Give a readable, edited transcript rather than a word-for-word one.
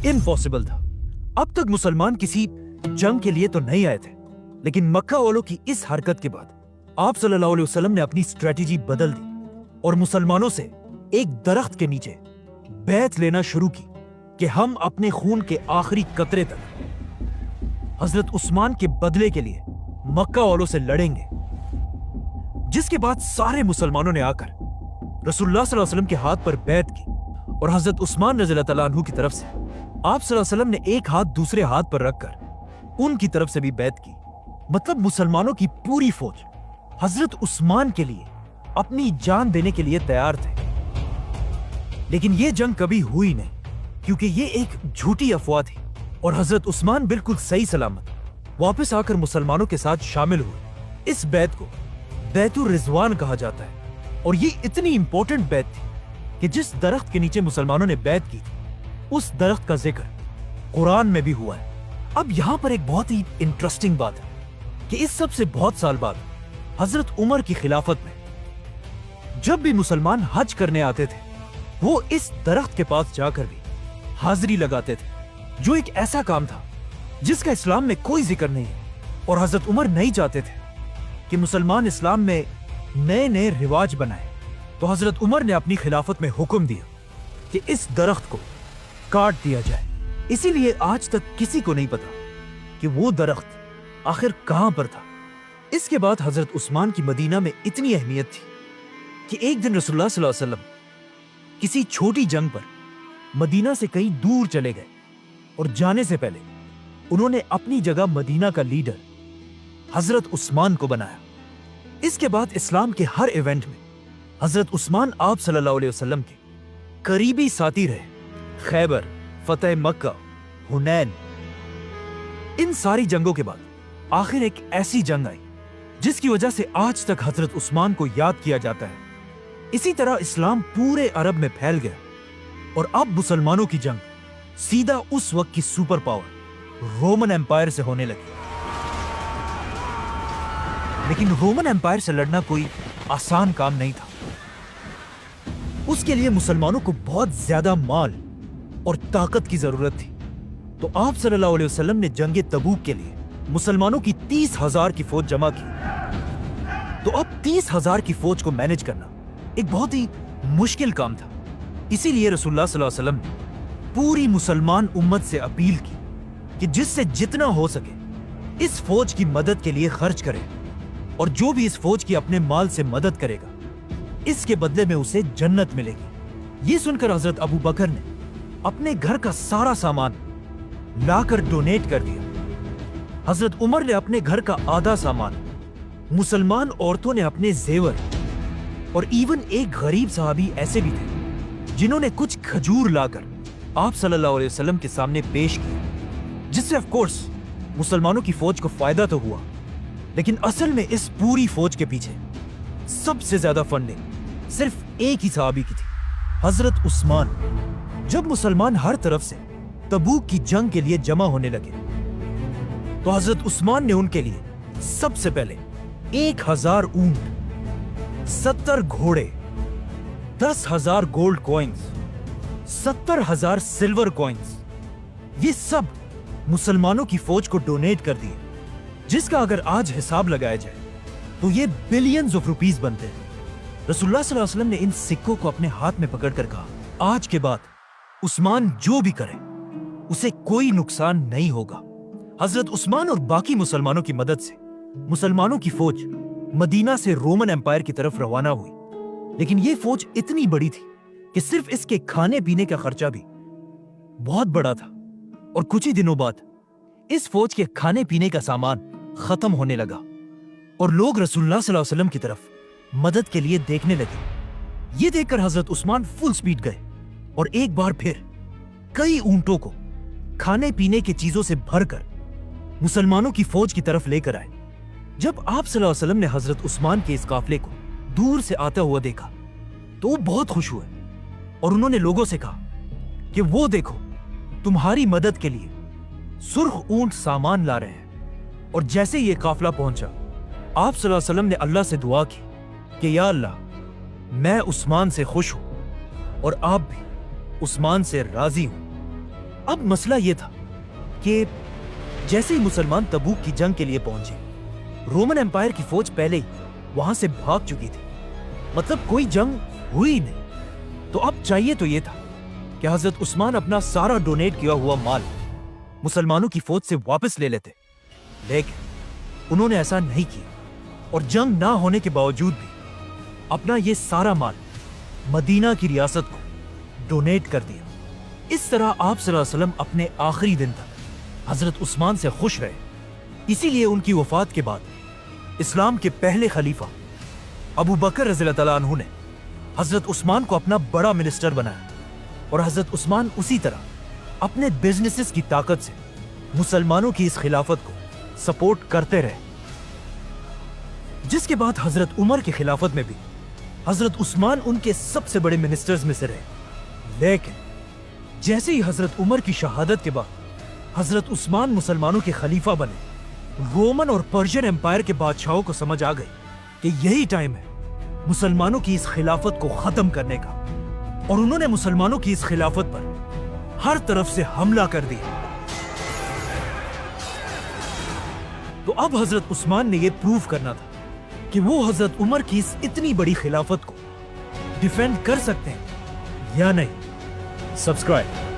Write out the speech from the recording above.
Impossible था। अब तक मुसलमान किसी जंग के लिए तो नहीं आए थे, लेकिन मक्का वालों की इस हरकत के बाद आप सल्लल्लाहु अलैहि वसल्लम ने अपनी स्ट्रेटेजी बदल दी और मुसलमानों से एक दरख्त के नीचे बैत लेना शुरू की कि हम अपने खून के आखिरी कतरे तक हजरत उस्मान के बदले के लिए मक्का वालों से लड़ेंगे। जिसके बाद सारे मुसलमानों ने आकर रसूलुल्लाह सल्लल्लाहु अलैहि वसल्लम के हाथ पर बैत की और हजरत उस्मान रज़ियल्लाहु तआला अन्हु की तरफ से आप सल्लल्लाहु अलैहि वसल्लम ने एक हाथ दूसरे हाथ पर रखकर उनकी तरफ से भी बैत की। मतलब मुसलमानों की पूरी फौज हजरत उस्मान के लिए अपनी जान देने के लिए तैयार थे। लेकिन यह जंग कभी हुई नहीं, क्योंकि ये एक झूठी अफवाह थी और हजरत उस्मान बिल्कुल सही सलामत वापस आकर मुसलमानों के साथ शामिल हुए। इस बैत को बैतुर रिजवान कहा जाता है और ये इतनी इंपॉर्टेंट बैत थी कि जिस दरख्त के नीचे मुसलमानों ने बैत की थी उस दरख्त का जिक्र कुरान में भी हुआ है। अब यहां पर एक बहुत ही इंटरेस्टिंग बात है कि इस सब से बहुत साल बाद हजरत उमर की खिलाफत में जब भी मुसलमान हज करने आते थे वो इस दरख्त के पास जाकर भी हाजिरी लगाते थे, जो एक ऐसा काम था जिसका इस्लाम में कोई जिक्र नहीं है। और हजरत उमर नहीं चाहते थे कि मुसलमान इस्लाम में नए नए रिवाज बनाए, तो हजरत उमर ने अपनी खिलाफत में हुक्म दिया कि इस दरख्त को काट दिया जाए। इसीलिए आज तक किसी को नहीं पता कि वो दरख्त आखिर कहां पर था। इसके बाद हजरत उस्मान की मदीना में इतनी अहमियत थी कि एक दिन रसूलुल्लाह सल्लल्लाहु अलैहि वसल्लम किसी छोटी जंग पर मदीना से कहीं दूर चले गए और जाने से पहले उन्होंने अपनी जगह मदीना का लीडर हजरत उस्मान को बनाया। इसके बाद इस्लाम के हर इवेंट में हजरत उस्मान आप सल्लल्लाहु अलैहि वसल्लम के करीबी साथी रहे। खैबर, फतेह मक्का, हुनैन, इन सारी जंगों के बाद आखिर एक ऐसी जंग आई जिसकी वजह से आज तक हजरत उस्मान को याद किया जाता है। इसी तरह इस्लाम पूरे अरब में फैल गया और अब मुसलमानों की जंग सीधा उस वक्त की सुपर पावर रोमन एम्पायर से होने लगी। लेकिन रोमन एम्पायर से लड़ना कोई आसान काम नहीं था। उसके लिए मुसलमानों को बहुत ज्यादा माल और ताकत की जरूरत थी। तो आप सल्लल्लाहु अलैहि वसल्लम ने जंगे तबूक के लिए मुसलमानों की 30,000 की फौज जमा की। तो अब 30,000 की फौज को मैनेज करना एक बहुत ही मुश्किल काम था। इसीलिए रसूलुल्लाह सल्लल्लाहु अलैहि वसल्लम ने पूरी मुसलमान उम्मत से अपील की कि जिससे जितना हो सके इस फौज की मदद के लिए खर्च करें, और जो भी इस फौज की अपने माल से मदद करेगा इसके बदले में उसे जन्नत मिलेगी। ये सुनकर हजरत अबू बकर ने अपने घर का सारा सामान लाकर डोनेट कर दिया। हजरत उमर ने अपने घर का आधा सामान, मुसलमान औरतों ने अपने जेवर, और इवन एक गरीब साहबी ऐसे भी थे जिन्होंने कुछ खजूर लाकर आप सल्लल्लाहु अलैहि वसल्लम के सामने पेश किया, जिससे ऑफ कोर्स मुसलमानों की फौज को फायदा तो हुआ। लेकिन असल में इस पूरी फौज के पीछे सबसे ज्यादा फंडिंग सिर्फ एक ही सहाबी की थी, हजरत उस्मान। जब मुसलमान हर तरफ से तबूक की जंग के लिए जमा होने लगे तो हजरत उस्मान ने उनके लिए सबसे पहले 1,000 ऊंट, 70 घोड़े, 10,000 गोल्ड कॉइन्स, 70,000 सिल्वर कॉइन्स, ये सब मुसलमानों की फौज को डोनेट कर दिए, जिसका अगर आज हिसाब लगाया जाए तो ये बिलियंस ऑफ रुपीस बनते हैं। रसूलुल्लाह सल्लल्लाहु अलैहि वसल्लम ने इन सिक्कों को अपने हाथ में पकड़कर कहा, आज के बाद उस्मान जो भी करे उसे कोई नुकसान नहीं होगा। हजरत उस्मान और बाकी मुसलमानों की मदद से मुसलमानों की फौज मदीना से रोमन एम्पायर की तरफ रवाना हुई। लेकिन यह फौज इतनी बड़ी थी कि सिर्फ इसके खाने पीने का खर्चा भी बहुत बड़ा था, और कुछ ही दिनों बाद इस फौज के खाने पीने का सामान खत्म होने लगा और लोग रसूलुल्लाह सल्लल्लाहु अलैहि वसल्लम की तरफ मदद के लिए देखने लगे। ये देखकर हजरत उस्मान फुल स्पीड गए और एक बार फिर कई ऊंटों को खाने पीने की चीजों से भरकर मुसलमानों की फौज की तरफ लेकर आए। जब आप सल्लल्लाहु अलैहि वसल्लम ने हजरत उस्मान के इस काफिले को दूर से आता हुआ देखा तो वो बहुत खुश हुए और उन्होंने लोगों से कहा कि वो देखो, तुम्हारी मदद के लिए सुर्ख ऊंट सामान ला रहे हैं। और जैसे ये काफिला पहुंचा, आप सल्लल्लाहु अलैहि वसल्लम ने अल्लाह से दुआ की कि या अल्लाह, मैं उस्मान से खुश हूं और आप भी उस्मान से राजी हूं। اب مسئلہ یہ تھا کہ جیسے ہی مسلمان تبوک کی جنگ کے لیے پہنچے، رومن امپائر کی فوج پہلے ہی وہاں سے بھاگ چکی تھی، مطلب کوئی جنگ ہوئی نہیں۔ تو اب چاہیے تو یہ تھا کہ حضرت عثمان اپنا سارا ڈونیٹ کیا ہوا مال مسلمانوں کی فوج سے واپس لے لیتے، لیکن انہوں نے ایسا نہیں کیا، اور جنگ نہ ہونے کے باوجود بھی اپنا یہ سارا مال مدینہ کی ریاست کو ڈونیٹ کر دیا۔ اس طرح آپ صلی اللہ علیہ وسلم اپنے آخری دن تک حضرت عثمان سے خوش رہے۔ اسی لیے ان کی وفات کے بعد اسلام کے پہلے خلیفہ ابو بکر رضی اللہ تعالیٰ عنہ نے حضرت عثمان کو اپنا بڑا منسٹر بنایا، اور حضرت عثمان اسی طرح اپنے بزنسز کی طاقت سے مسلمانوں کی اس خلافت کو سپورٹ کرتے رہے، جس کے بعد حضرت عمر کی خلافت میں بھی حضرت عثمان ان کے سب سے بڑے منسٹرز میں سے رہے۔ لیکن جیسے ہی حضرت عمر کی شہادت کے بعد حضرت عثمان مسلمانوں کے خلیفہ بنے، رومن اور پرشین امپائر کے بادشاہوں کو سمجھ آ گئی کہ یہی ٹائم ہے مسلمانوں کی اس خلافت کو ختم کرنے کا، اور انہوں نے مسلمانوں کی اس خلافت پر ہر طرف سے حملہ کر دیا۔ تو اب حضرت عثمان نے یہ پروف کرنا تھا کہ وہ حضرت عمر کی اس اتنی بڑی خلافت کو ڈیفینڈ کر سکتے ہیں یا نہیں۔ سبسکرائب